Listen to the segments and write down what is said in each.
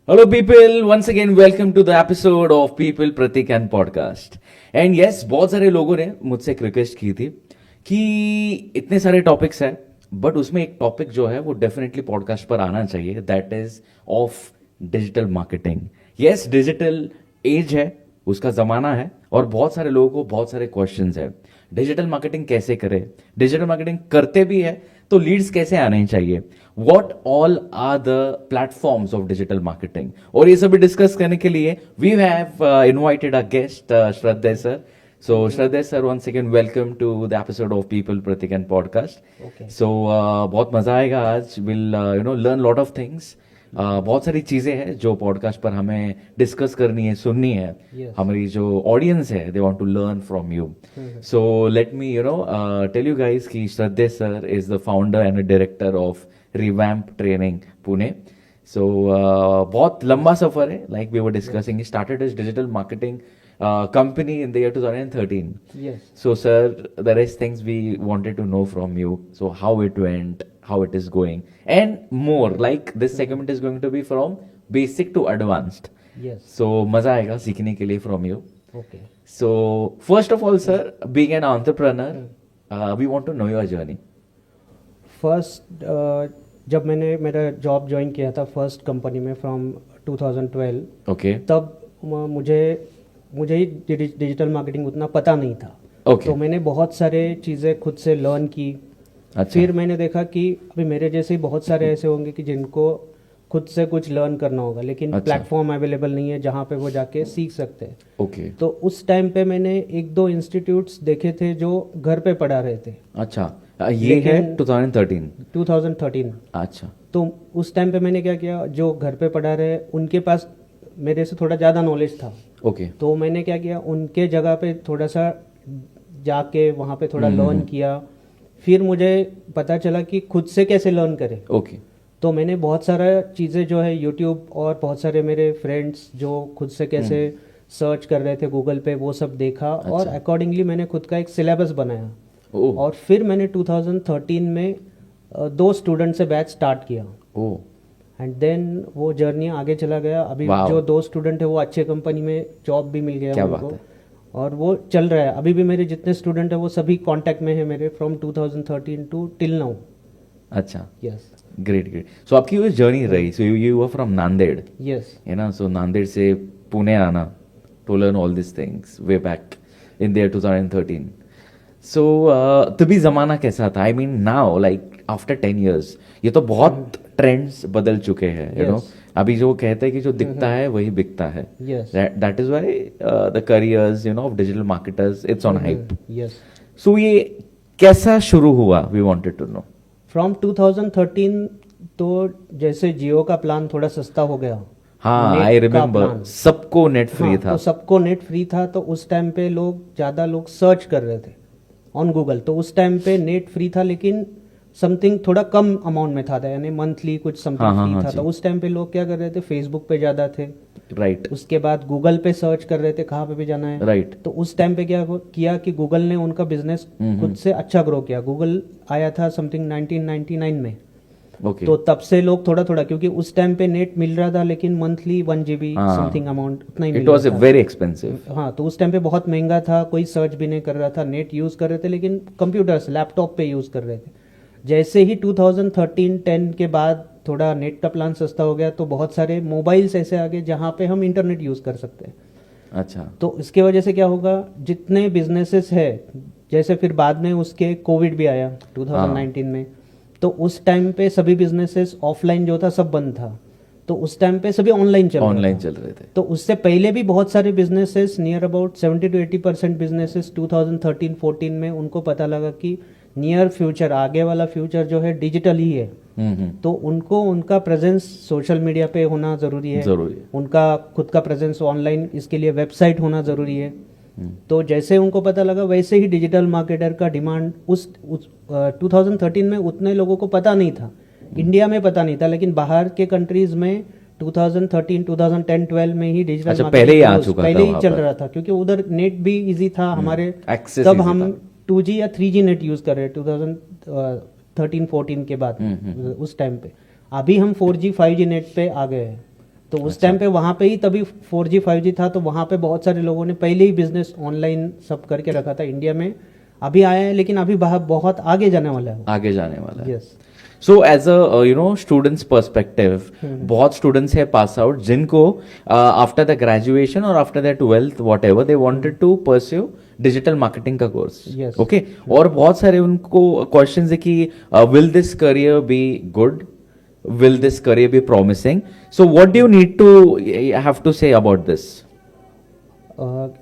Hello, people. Once again, welcome to the episode of People Pratik and Podcast. And yes, बहुत सारे लोगों ने मुझसे एक रिक्वेस्ट की थी कि इतने सारे टॉपिक्स हैं बट उसमें एक टॉपिक जो है वो डेफिनेटली पॉडकास्ट पर आना चाहिए, that is of digital marketing. Yes, digital age है, उसका जमाना है और बहुत सारे लोगों को बहुत सारे क्वेश्चंस है. डिजिटल मार्केटिंग कैसे करें, डिजिटल मार्केटिंग करते भी है तो लीड्स कैसे आने चाहिए, what all are the platforms of digital marketing, और ये सभी डिस्कस करने के लिए we have invited a guest Shraddhey sir. So Shraddha sir, once again welcome to the episode of People Pratik and Podcast. Okay. So बहुत मजा आएगा आज. We'll learn lot of things. बहुत सारी चीजें हैं जो पॉडकास्ट पर हमें डिस्कस करनी है, सुननी है. Yes. हमारी जो ऑडियंस है, they want to learn from you. So let me tell you guys कि श्रद्धेय sir is the founder and director of Revamp training Pune. So बहुत लंबा सफर है. Like we were discussing, started as digital marketing company in the year 2013. Yes. So, sir, there is things we wanted to know from you. So, how it went, how it is going, and more. Like this segment is going to be from basic to advanced. Yes. So, मजा आएगा सीखने के लिए from you. Okay. So, first of all, sir, being an entrepreneur, we want to know your journey. First जब मैंने मेरा job join किया था फर्स्ट कंपनी में फ्रॉम 2012, Okay. तब मुझे ही डिजिटल मार्केटिंग उतना पता नहीं था. Okay. तो मैंने बहुत सारे चीज़ें खुद से लर्न की. अच्छा. फिर मैंने देखा कि अभी मेरे जैसे ही बहुत सारे ऐसे होंगे कि जिनको खुद से कुछ लर्न करना होगा, लेकिन अच्छा. प्लेटफॉर्म अवेलेबल नहीं है जहाँ पे वो जाके सीख सकते हैं. Okay. तो उस टाइम पे मैंने एक दो इंस्टीट्यूट्स देखे थे जो घर पे पढ़ा रहे थे. अच्छा. ये है 2013. 2013. अच्छा. तो उस टाइम पे मैंने क्या किया, जो घर पे पढ़ा रहे उनके पास मेरे से थोड़ा ज़्यादा नॉलेज था. Okay. तो मैंने क्या किया, उनके जगह पे थोड़ा सा जाके वहाँ पे थोड़ा लर्न किया. फिर मुझे पता चला कि खुद से कैसे लर्न करें. Okay. तो मैंने बहुत सारा चीज़ें जो है यूट्यूब और बहुत सारे मेरे फ्रेंड्स जो खुद से कैसे सर्च कर रहे थे गूगल पे, वो सब देखा. और अकॉर्डिंगली मैंने खुद का एक सिलेबस बनाया. Oh. और फिर मैंने 2013 में 2 स्टूडेंट से बैच स्टार्ट किया. Oh. एंड देन वो जर्नी आगे चला गया. अभी Wow. जो 2 स्टूडेंट है वो अच्छे कंपनी में जॉब भी मिल गया क्या उनको. बात है. और वो चल रहा है. अभी भी मेरे जितने स्टूडेंट है वो सभी कांटेक्ट में है मेरे फ्रॉम 2013 टू टिल नाउ. अच्छा. यस. Great great. सो आपकी वो जर्नी रही. So you were from Nanded, yes. है ना. सो नांदेड़ से पुणे आना to learn all this things way back in the 2013. So तभी जमाना कैसा था? I mean now, like after 10 years ये तो बहुत ट्रेंड्स बदल चुके हैं. यू नो, अभी जो कहते हैं कि जो दिखता है वही बिकता है. Yes. That is why the careers of digital marketers, it's on hype. Yes. So ये कैसा शुरू हुआ, we wanted to know. From 2013 तो जैसे जियो का प्लान थोड़ा सस्ता हो गया. हाँ, नेट आई का रिमेम्बर. प्लान. सबको नेट फ्री हाँ, था. तो सबको नेट फ्री था. तो उस टाइम पे ज़्यादा लोग सर्च कर रहे थे ऑन गूगल. तो उस टाइम पे नेट फ्री था, लेकिन समथिंग थोड़ा कम अमाउंट में था, यानी मंथली कुछ समथिंग हाँ, फ्री हाँ, था. जी. तो उस टाइम पे लोग क्या कर रहे थे, फेसबुक पे ज़्यादा थे. राइट. उसके बाद गूगल पे सर्च कर रहे थे कहाँ पे भी जाना है. राइट. तो उस टाइम पे क्या किया कि गूगल ने उनका बिजनेस खुद से अच्छा ग्रो किया. गूगल आया था समथिंग 1999 में. ओके. तो तब से लोग थोड़ा थोड़ा, क्योंकि उस टाइम पे नेट मिल रहा था लेकिन मंथली 1 GB हाँ. समथिंग अमाउंट उतना ही इट मिल वाज रहा अ था. Very expensive. हाँ, तो उस टाइम पे बहुत महंगा था. कोई सर्च भी नहीं कर रहा था. नेट यूज़ कर रहे थे लेकिन कंप्यूटर्स लैपटॉप पे यूज़ कर रहे थे. जैसे ही 2013-10 के बाद थोड़ा नेट का प्लान सस्ता हो गया, तो बहुत सारे मोबाइल्स ऐसे आ गए जहाँ पे हम इंटरनेट यूज़ कर सकते हैं. अच्छा. तो इसके वजह से क्या होगा, जितने बिजनेसेस है, जैसे फिर बाद में उसके कोविड भी आया 2019 में. तो उस टाइम पे सभी बिजनेसेस ऑफलाइन जो था सब बंद था. तो उस टाइम पे सभी ऑनलाइन चल रहे थे. तो उससे पहले भी बहुत सारे businesses, near about 70 to 80% businesses 2013-14 में उनको पता लगा कि नियर फ्यूचर, आगे वाला फ्यूचर जो है डिजिटल ही है. तो उनको उनका प्रेजेंस सोशल मीडिया पे होना ज़रूरी है. उनका खुद का प्रेजेंस ऑनलाइन, इसके लिए वेबसाइट होना ज़रूरी है. तो जैसे उनको पता लगा वैसे ही डिजिटल मार्केटर का डिमांड उस 2013 में उतने लोगों को पता नहीं था. इंडिया में पता नहीं था, लेकिन बाहर के कंट्रीज में 2013, 2010, 12 में ही डिजिटल अच्छा, पहले ही आ चुका पहले था ही वहाँ चल पर. रहा था, क्योंकि उधर नेट भी इजी था. हमारे Access तब easy हम था. 2G या 3G नेट यूज़ कर रहे हैं 2013-14 के बाद. उस टाइम पे अभी हम 4G 5G नेट पे आ गए हैं. तो उस टाइम पे वहाँ पे ही तभी 4G 5G था, तो वहाँ पे बहुत सारे लोगों ने पहले ही बिजनेस ऑनलाइन सब करके रखा था। इंडिया में अभी आया है, लेकिन अभी बहुत आगे जाने वाला है वो। आगे जाने वाला है। Yes. So as a students perspective, बहुत स्टूडेंट्स है पास आउट जिनको आफ्टर द ग्रेजुएशन और after the 12th whatever they wanted to pursue digital marketing का कोर्स। Yes. ओके, और बहुत सारे उनको क्वेश्चन है कि will this career be good, will this career be promising? So what do you need to have to say about this?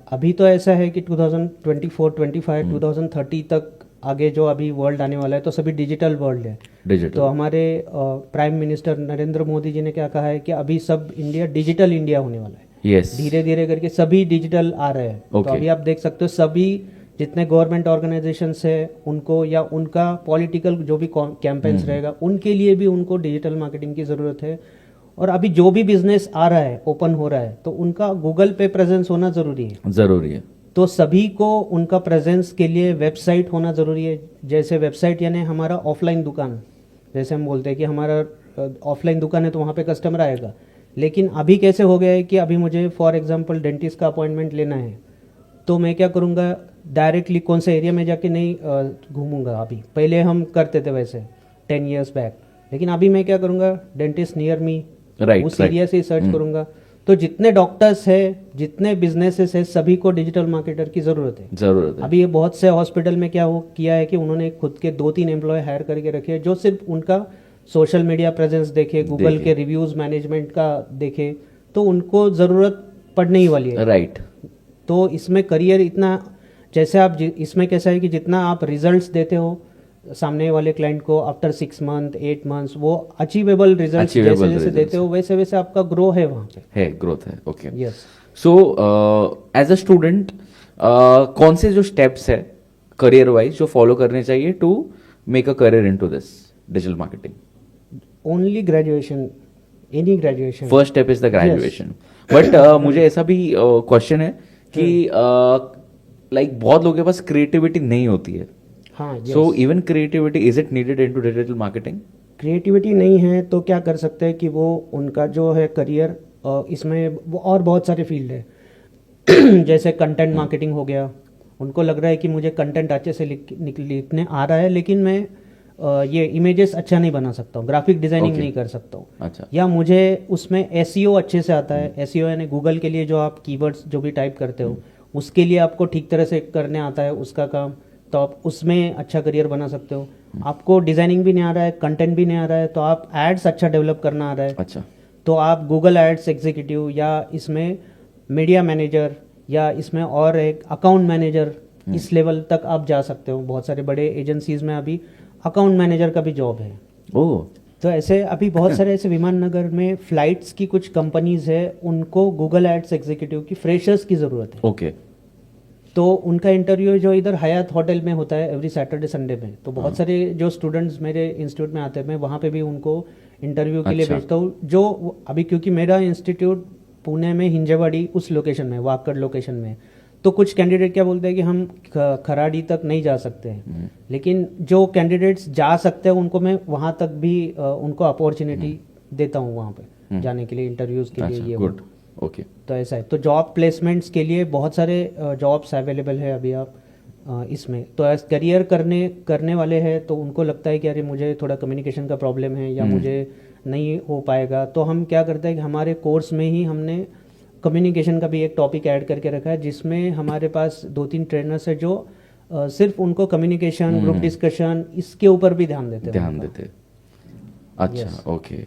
अभी तो ऐसा है कि 2024, 25, 2030 तक आगे जो अभी वर्ल्ड आने वाला है तो सभी डिजिटल वर्ल्ड है। डिजिटल। तो हमारे प्राइम मिनिस्टर नरेंद्र मोदी जी ने क्या कहा है कि अभी सब इंडिया डिजिटल इंडिया होने वाला है। यस। धीरे धीरे करके सभी डिजिटल आ रहे हैं। तो अभी आप देख सकते हो सभी जितने गवर्नमेंट ऑर्गेनाइजेशंस है उनको, या उनका पॉलिटिकल जो भी कैंपेन्स रहेगा उनके लिए भी उनको डिजिटल मार्केटिंग की ज़रूरत है। और अभी जो भी बिजनेस आ रहा है, ओपन हो रहा है, तो उनका गूगल पे प्रेजेंस होना ज़रूरी है। ज़रूरी है। तो सभी को उनका प्रेजेंस के लिए वेबसाइट होना ज़रूरी है। जैसे वेबसाइट यानी हमारा ऑफलाइन दुकान, जैसे हम बोलते हैं कि हमारा ऑफलाइन दुकान है तो वहाँ पे कस्टमर आएगा। लेकिन अभी कैसे हो गया है कि अभी मुझे फॉर एग्जांपल डेंटिस्ट का अपॉइंटमेंट लेना है, तो मैं क्या करूँगा, डायरेक्टली कौन से एरिया में जाके नहीं घूमूंगा। अभी पहले हम करते थे वैसे 10 years बैक, लेकिन अभी मैं क्या करूँगा, डेंटिस्ट नियर मी, उस एरिया से सर्च करूँगा। तो जितने डॉक्टर्स है, जितने बिजनेसेस है, सभी को डिजिटल मार्केटर की जरूरत है। अभी ये बहुत से हॉस्पिटल में क्या हो किया है कि उन्होंने खुद के 2-3 एम्प्लॉय हायर करके रखे हैं जो सिर्फ उनका सोशल मीडिया प्रेजेंस देखे, गूगल के रिव्यूज मैनेजमेंट का देखे, तो उनको जरूरत पड़ने ही वाली है। राइट। तो इसमें करियर इतना, जैसे आप इसमें कैसा है कि जितना आप रिजल्ट्स देते हो सामने वाले क्लाइंट को आफ्टर 6 months 8 months, वो अचीवेबल रिजल्ट्स जैसे जैसे देते हो वैसे वैसे आपका ग्रो है वहाँ पे, है ग्रोथ है। Okay. Yes. So as a student कौन से जो स्टेप्स है करियर वाइज जो फॉलो करने चाहिए to make a career into this digital marketing? Only graduation, any graduation. First step is the graduation. But मुझे ऐसा भी क्वेश्चन है कि लाइक बहुत लोगों के पास क्रिएटिविटी नहीं होती है। हाँ। So even creativity is it needed into digital marketing? Creativity नहीं है तो क्या कर सकते हैं कि वो उनका जो है करियर, इसमें और बहुत सारे फील्ड है जैसे कंटेंट मार्केटिंग हो गया। उनको लग रहा है कि मुझे कंटेंट अच्छे से लिखने आ रहा है, लेकिन मैं ये इमेजेस अच्छा नहीं बना सकता हूँ, ग्राफिक डिजाइनिंग नहीं कर सकता हूँ। अच्छा। या मुझे उसमें एसईओ अच्छे से आता है। एसईओ यानी गूगल के लिए जो आप कीवर्ड्स जो भी टाइप करते हो उसके लिए आपको ठीक तरह से करने आता है उसका काम, तो आप उसमें अच्छा करियर बना सकते हो। आपको डिजाइनिंग भी नहीं आ रहा है, कंटेंट भी नहीं आ रहा है, तो आप एड्स अच्छा डेवलप करना आ रहा है, अच्छा, तो आप गूगल एड्स एग्जीक्यूटिव या इसमें मीडिया मैनेजर या इसमें और एक अकाउंट मैनेजर, इस लेवल तक आप जा सकते हो। बहुत सारे बड़े एजेंसीज में अभी अकाउंट मैनेजर का भी जॉब है। ओह। तो ऐसे अभी बहुत सारे ऐसे विमान नगर में फ्लाइट्स की कुछ कंपनीज है, उनको गूगल एड्स एग्जीक्यूटिव की फ्रेशर्स की जरूरत है। ओके। तो उनका इंटरव्यू जो इधर हयात होटल में होता है एवरी सैटरडे संडे में, तो बहुत सारे जो स्टूडेंट्स मेरे इंस्टीट्यूट में आते हैं, मैं वहाँ पे भी उनको इंटरव्यू के लिए भेजता हूँ। जो अभी क्योंकि मेरा इंस्टीट्यूट पुणे में हिंजेवाड़ी उस लोकेशन में, वाकड़ लोकेशन में, तो कुछ कैंडिडेट क्या बोलते हैं कि हम खराड़ी तक नहीं जा सकते हैं, लेकिन जो कैंडिडेट्स जा सकते हैं उनको मैं वहाँ तक भी उनको अपॉर्चुनिटी देता हूँ वहाँ पे जाने के लिए, इंटरव्यूज के लिए। ये गुड। ओके। तो ऐसा है। तो जॉब प्लेसमेंट्स के लिए बहुत सारे जॉब्स अवेलेबल है अभी आप इसमें। तो एज करियर करने वाले हैं तो उनको लगता है कि अरे मुझे थोड़ा कम्युनिकेशन का प्रॉब्लम है या मुझे नहीं हो पाएगा, तो हम क्या करते हैं कि हमारे कोर्स में ही हमने कम्युनिकेशन का भी एक टॉपिक ऐड करके रखा है, जिसमें हमारे पास 2-3 ट्रेनर्स है जो सिर्फ उनको कम्युनिकेशन, ग्रुप डिस्कशन, इसके ऊपर भी ध्यान देते। अच्छा। Okay.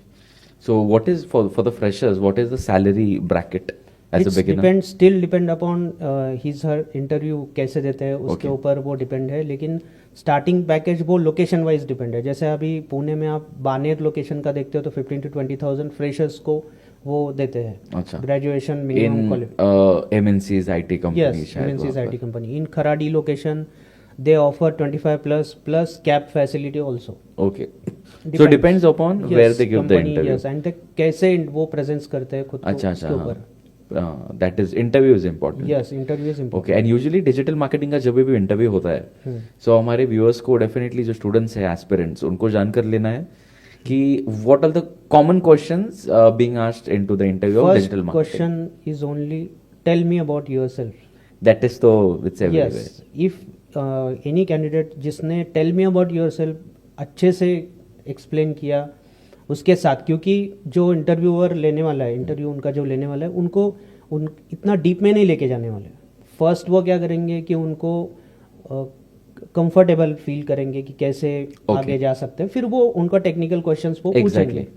So what is for the freshers? What is the salary bracket as a beginner? Still depend upon his her interview कैसे देते हैं उसके ऊपर वो डिपेंड है, लेकिन स्टार्टिंग पैकेज वो लोकेशन वाइज डिपेंड है। जैसे अभी पुणे में आप बानेर लोकेशन का देखते हो तो 15 to 20,000 फ्रेशर्स को वो देते हैं। अच्छा। Graduation minimum qualification. MNCs IT company. Yes, MNCs IT company. In Kharadi location they offer 25 plus cap facility also. Okay. So depends upon where they give the interview. Yes, and they कैसे वो presence करते हैं खुद को उसके ऊपर। That is interview is important. Yes, interview is important. Okay, and usually digital marketing का जब भी इंटरव्यू होता है, so हमारे व्यूअर्स को डेफिनेटली जो स्टूडेंट्स हैं, एस्पिरेंट्स, उनको जानकर लेना है कि what are the common questions being asked into the interview of First digital marketing? question is only tell me about yourself. That is तो it's everywhere. Yes, if any candidate जिसने tell me about yourself अच्छे से explain किया उसके साथ, क्योंकि जो interviewer लेने वाला है, इंटरव्यू उनका जो लेने वाला है, उनको इतना डीप में नहीं लेके जाने वाले. फर्स्ट वो क्या करेंगे कि उनको कंफर्टेबल फील करेंगे कि कैसे आगे जा सकते हैं, फिर वो उनका टेक्निकल क्वेश्चंस वो पूछेंगे.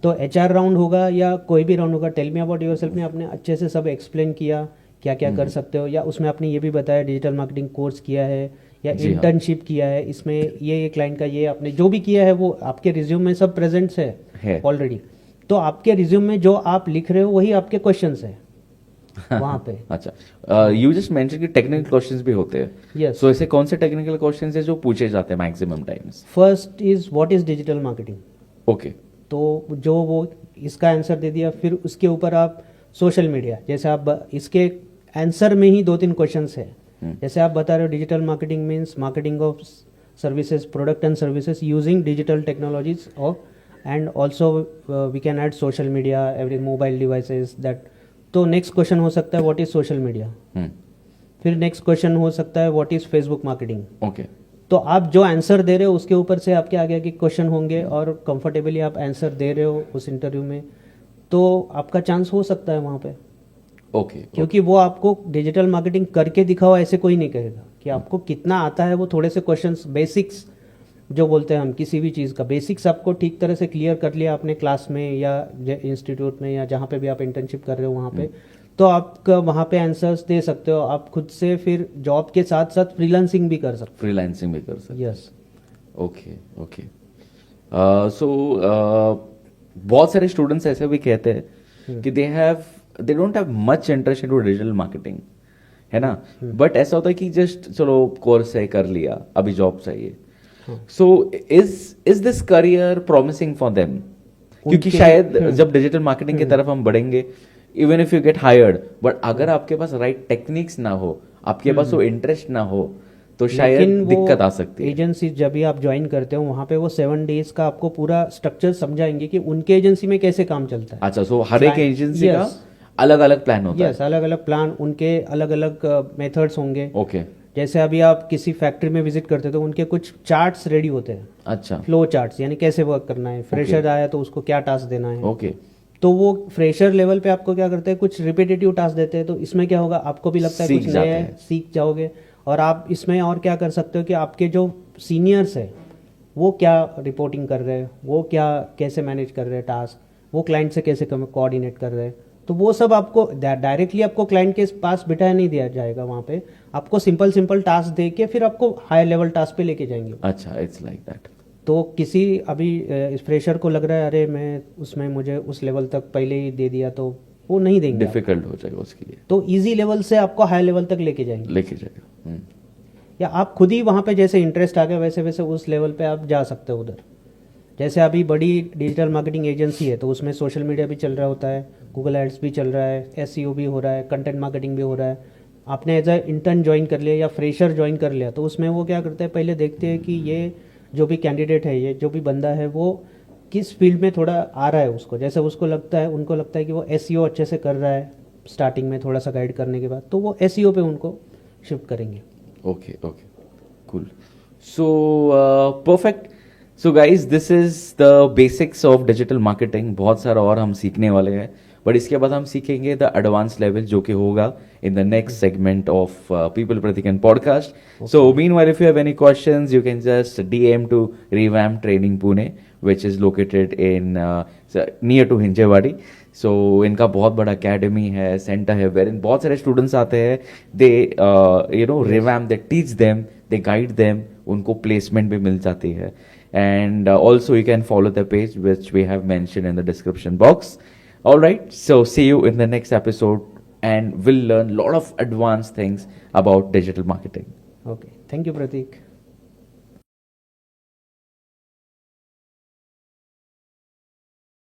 तो एचआर राउंड होगा या कोई भी राउंड होगा, टेल मी अबाउट योरसेल्फ में आपने अच्छे से सब एक्सप्लेन किया क्या क्या कर सकते हो, या उसमें आपने ये भी बताया डिजिटल मार्केटिंग कोर्स किया है या जी हाँ. इंटर्नशिप किया है, इसमें ये क्लाइंट का ये आपने जो भी किया है वो आपके रिज्यूम में सब प्रेजेंट्स है ऑलरेडी. तो आपके रिज्यूम में जो आप लिख रहे हो वही आपके क्वेश्चंस है वहाँ पे. अच्छा, यू जस्ट मेंशन कि टेक्निकल क्वेश्चंस भी होते हैं. यस. सो ऐसे कौन से टेक्निकल क्वेश्चंस है जो पूछे जाते हैं maximum times? First is what is digital marketing. Okay. तो जो वो इसका आंसर दे दिया, फिर उसके ऊपर आप सोशल मीडिया, जैसे आप इसके आंसर में ही 2-3 क्वेश्चंस है. जैसे आप बता रहे हो digital marketing means marketing of services, product and services using digital technologies of and also we can add social media every mobile devices that. तो नेक्स्ट क्वेश्चन हो सकता है व्हाट इज सोशल मीडिया. फिर नेक्स्ट क्वेश्चन हो सकता है what is Facebook marketing. Okay. तो आप जो आंसर दे रहे हो उसके ऊपर से आपके आगे के क्वेश्चन होंगे और कंफर्टेबली आप आंसर दे रहे हो उस इंटरव्यू में, तो आपका चांस हो सकता है वहाँ पे. ओके. क्योंकि वो आपको डिजिटल मार्केटिंग करके दिखाओ ऐसे कोई नहीं कहेगा कि आपको कितना आता है. वो थोड़े से क्वेश्चंस बेसिक्स जो बोलते हैं हम किसी भी चीज़ का बेसिक्स आपको ठीक तरह से क्लियर कर लिया आपने क्लास में या इंस्टीट्यूट में या जहाँ पे भी आप इंटर्नशिप कर रहे हो वहाँ पे, तो आप वहाँ पे आंसर्स दे सकते हो. आप खुद से फिर जॉब के साथ साथ फ्रीलांसिंग भी कर सकते हो. यस. ओके. ओके. सो बहुत सारे स्टूडेंट्स ऐसे भी कहते हैं कि they don't have much interest into digital marketing, है ना, बट ऐसा होता है कि जस्ट चलो कोर्स है कर लिया, अभी जॉब चाहिए. So is this career promising for them? क्योंकि शायद जब डिजिटल मार्केटिंग की तरफ हम बढ़ेंगे, even if you get hired, but अगर आपके पास राइट टेक्निक्स ना हो, आपके पास वो इंटरेस्ट ना हो, तो शायद दिक्कत आ सकती है. एजेंसी जब भी आप ज्वाइन करते हो वहाँ पे वो 7 डेज का आपको पूरा स्ट्रक्चर समझाएंगे कि उनके एजेंसी में कैसे काम चलता है. अच्छा, सो हर एक एजेंसी का अलग अलग प्लान होता है. यस, अलग अलग प्लान, उनके अलग अलग मेथड्स होंगे. ओके. जैसे अभी आप किसी फैक्ट्री में विजिट करते हो तो उनके कुछ चार्ट्स रेडी होते हैं. अच्छा. फ्लो चार्ट्स, यानी कैसे वर्क करना है. फ्रेशर आया तो उसको क्या टास्क देना है. ओके. तो वो फ्रेशर लेवल पे आपको क्या करते हैं, कुछ रिपीटेटिव टास्क देते हैं. तो इसमें क्या होगा, आपको भी लगता है कुछ नया है, सीख जाओगे. और आप इसमें और क्या कर सकते हो कि आपके जो सीनियर्स है वो क्या रिपोर्टिंग कर रहे हैं, वो क्या कैसे मैनेज कर रहे हैं टास्क, वो क्लाइंट से कैसे कोऑर्डिनेट कर रहे हैं. तो वो सब आपको डायरेक्टली आपको क्लाइंट के पास बिठाया नहीं दिया जाएगा. वहाँ पे आपको सिंपल टास्क दे के फिर आपको हाई लेवल टास्क पे लेके जाएंगे. अच्छा, इट्स लाइक दैट. तो किसी अभी फ्रेशर को लग रहा है अरे मैं उसमें मुझे उस लेवल तक पहले ही दे दिया, तो वो नहीं देंगे, डिफिकल्ट हो जाएगा उसके लिए. तो इजी लेवल से आपको हाई लेवल तक लेके जाएगा. या आप खुद ही वहाँ पे जैसे इंटरेस्ट आ गया वैसे वैसे उस लेवल पे आप जा सकते हो उधर. जैसे अभी बड़ी डिजिटल मार्केटिंग एजेंसी है तो उसमें सोशल मीडिया भी चल रहा होता है, गूगल एड्स भी चल रहा है, SEO भी हो रहा है, कंटेंट मार्केटिंग भी हो रहा है. आपने एज अ इंटर्न ज्वाइन कर लिया या फ्रेशर ज्वाइन कर लिया, तो उसमें वो क्या करते हैं, पहले देखते हैं कि ये जो भी कैंडिडेट है, ये जो भी बंदा है, वो किस फील्ड में थोड़ा आ रहा है उसको. जैसे उसको लगता है, उनको लगता है कि वो SEO अच्छे से कर रहा है स्टार्टिंग में थोड़ा सा गाइड करने के बाद, तो वो SEO पे उनको शिफ्ट करेंगे. Okay. Okay. Cool. So perfect. So guys, this is the basics of digital marketing. बहुत सारा और हम सीखने वाले हैं, बट इसके बाद हम सीखेंगे द एडवांस लेवल, जो कि होगा in the next segment of people Prateek and podcast. So meanwhile, if you have any questions, you can just DM to Revamp Training Pune, which is located in near to Hinjewadi. So इनका बहुत बड़ा academy है, centre है, where बहुत सारे students आते हैं. They revamp, they teach them, they guide them, उनको प्लेसमेंट भी मिल जाती है. And also you can follow the page which we have mentioned in the description box. All right, so see you in the next episode and we'll learn a lot of advanced things about digital marketing. Okay, thank you Pratik.